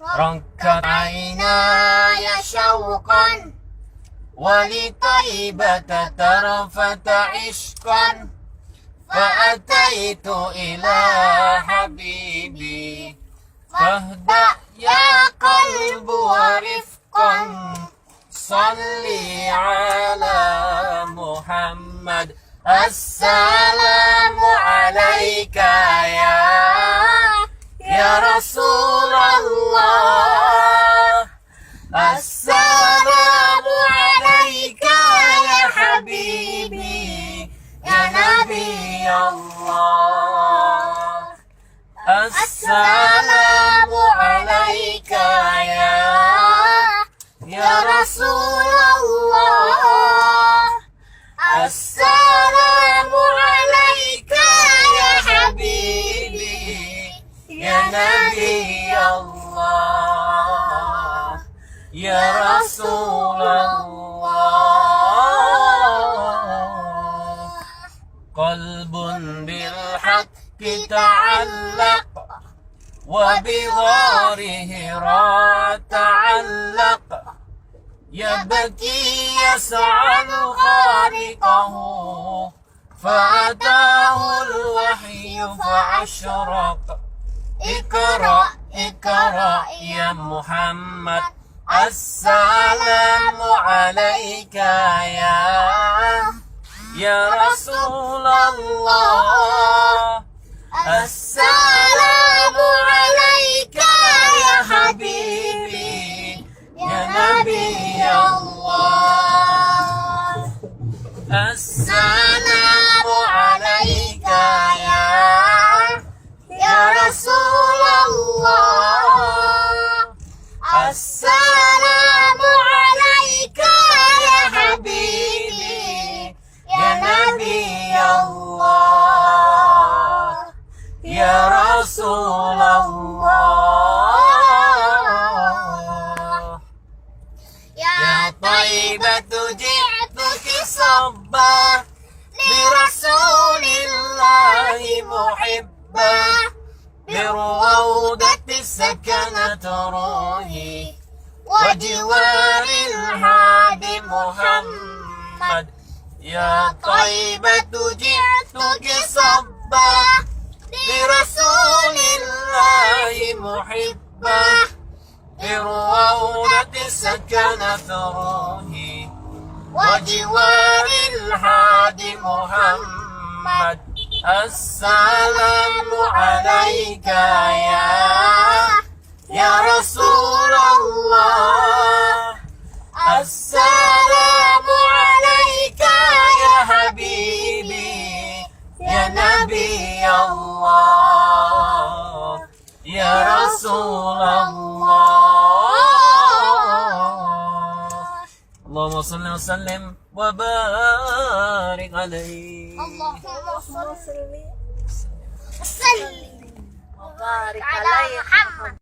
ركت عيناي شوقا ولطيبة ترفة عشقا فأتيت إلى حبيبي فاهدأ يا قلب ورفقا صلي على محمد السلام عليك يا رسول الله السلام عليك يا حبيبي يا نبي الله السلام عليك يا رسول الله السلام عليك يا حبيبي يا نبي الله يا رسول الله قلب بالحق تعلق وبغاره تعلق يبكي يسأل خالقه فأتاه الوحي فأشرق اقرأ اقرأ يا محمد السلام عليك يا رسول الله السلام عليك يا حبيبي يا نبي الله السلام عليك يا رسول الله السلام عليك يا حبيبي يا نبي الله يا رسول الله يا طيبة جئتك صبا لرسول الله محبا بالروضة سكنت روحي وجوار الهادي محمد يا طيبة جئتك صبا لرسول الله محبا بالروضة سكنت روحي وجوار الهادي محمد السلام عليك يا رسول الله السلام عليك يا حبيبي يا نبي الله يا رسول الله اللهم صل وسلم وبارك عليه اللهم صل وسلم وبارك على محمد.